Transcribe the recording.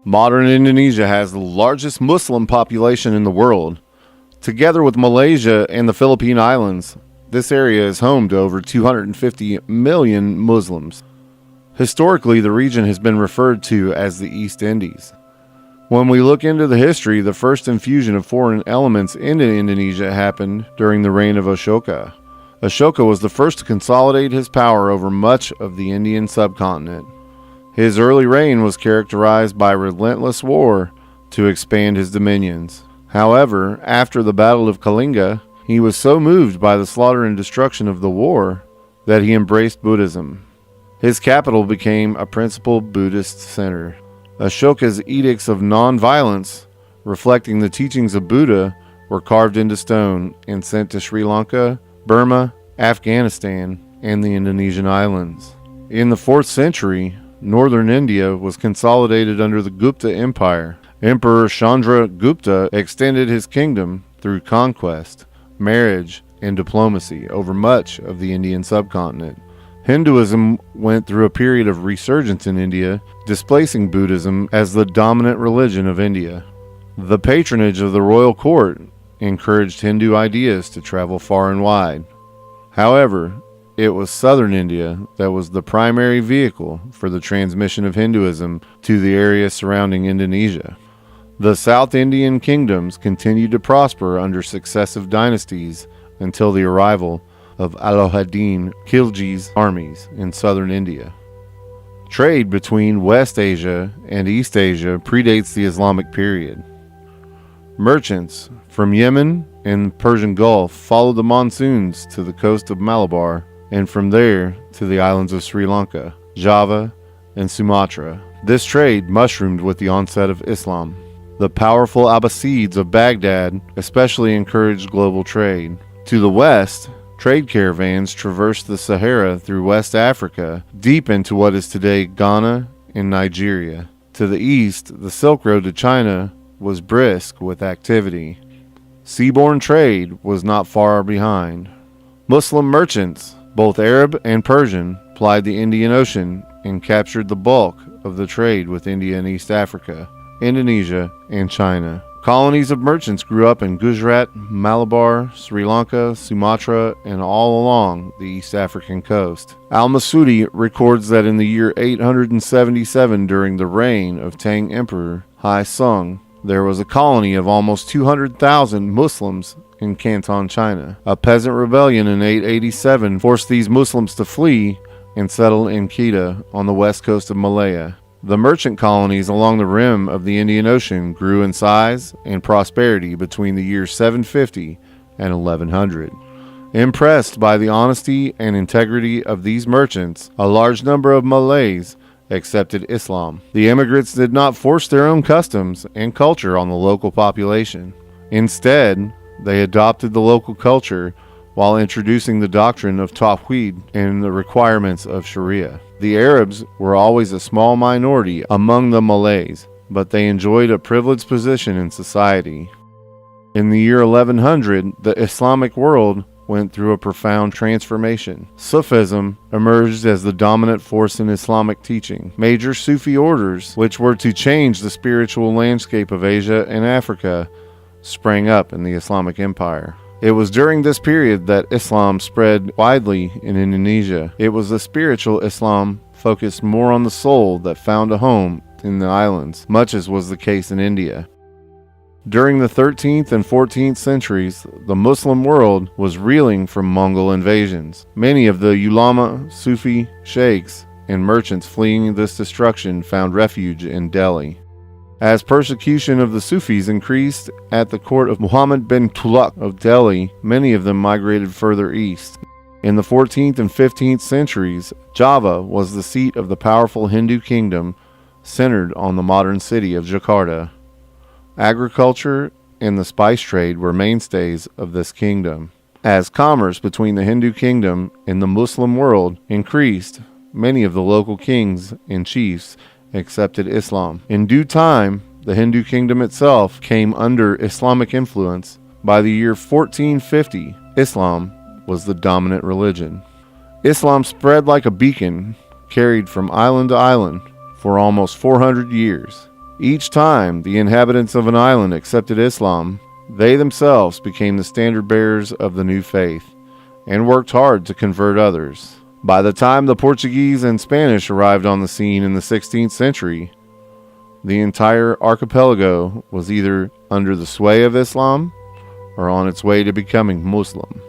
Modern Indonesia has the largest Muslim population in the world. Together with Malaysia and the Philippine Islands, this area is home to over 250 million Muslims. Historically, the region has been referred to as the East Indies. When we look into the history, the first infusion of foreign elements into Indonesia happened during the reign of Ashoka. Ashoka was the first to consolidate his power over much of the Indian subcontinent. His early reign was characterized by relentless war to expand his dominions. However, after the Battle of Kalinga, he was so moved by the slaughter and destruction of the war that he embraced Buddhism. His capital became a principal Buddhist center. Ashoka's edicts of non-violence, reflecting the teachings of Buddha, were carved into stone and sent to Sri Lanka, Burma, Afghanistan, and the Indonesian islands. In the 4th century, northern India was consolidated under the Gupta Empire. Emperor Chandragupta extended his kingdom through conquest, marriage, and diplomacy over much of the Indian subcontinent. Hinduism went through a period of resurgence in India, displacing Buddhism as the dominant religion of India. The patronage of the royal court encouraged Hindu ideas to travel far and wide. However, it was southern India that was the primary vehicle for the transmission of Hinduism to the area surrounding Indonesia. The South Indian kingdoms continued to prosper under successive dynasties until the arrival of Alauddin Khilji's armies in southern India. Trade between West Asia and East Asia predates the Islamic period. Merchants from Yemen and the Persian Gulf followed the monsoons to the coast of Malabar, and from there to the islands of Sri Lanka, Java, and Sumatra. This trade mushroomed with the onset of Islam. The powerful Abbasids of Baghdad especially encouraged global trade. To the west, trade caravans traversed the Sahara through West Africa, deep into what is today Ghana and Nigeria. To the east, the Silk Road to China was brisk with activity. Seaborne trade was not far behind. Muslim merchants, both Arab and Persian, plied the Indian Ocean and captured the bulk of the trade with India and East Africa, Indonesia, and China. Colonies of merchants grew up in Gujarat, Malabar, Sri Lanka, Sumatra, and all along the East African coast. Al-Masudi records that in the year 877, during the reign of Tang Emperor Hai Sung, there was a colony of almost 200,000 Muslims in Canton, China. A peasant rebellion in 887 forced these Muslims to flee and settle in Kedah on the west coast of Malaya. The merchant colonies along the rim of the Indian Ocean grew in size and prosperity between the years 750 and 1100. Impressed by the honesty and integrity of these merchants, a large number of Malays accepted Islam. The immigrants did not force their own customs and culture on the local population. Instead, they adopted the local culture while introducing the doctrine of Tawhid and the requirements of Sharia. The Arabs were always a small minority among the Malays, but they enjoyed a privileged position in society. In the year 1100, the Islamic world went through a profound transformation. Sufism emerged as the dominant force in Islamic teaching. Major Sufi orders, which were to change the spiritual landscape of Asia and Africa, sprang up in the Islamic Empire. It was during this period that Islam spread widely in Indonesia. It was the spiritual Islam focused more on the soul that found a home in the islands, much as was the case in India. During the 13th and 14th centuries, the Muslim world was reeling from Mongol invasions. Many of the ulama, Sufi sheikhs, and merchants fleeing this destruction found refuge in Delhi. As persecution of the Sufis increased at the court of Muhammad bin Tughlaq of Delhi, many of them migrated further east. In the 14th and 15th centuries, Java was the seat of the powerful Hindu kingdom centered on the modern city of Jakarta. Agriculture and the spice trade were mainstays of this kingdom. As commerce between the Hindu kingdom and the Muslim world increased, many of the local kings and chiefs accepted Islam. In due time, the Hindu kingdom itself came under Islamic influence. By the year 1450, Islam was the dominant religion. Islam spread like a beacon, carried from island to island for almost 400 years. Each time the inhabitants of an island accepted Islam, they themselves became the standard bearers of the new faith and worked hard to convert others. By the time the Portuguese and Spanish arrived on the scene in the 16th century, the entire archipelago was either under the sway of Islam or on its way to becoming Muslim.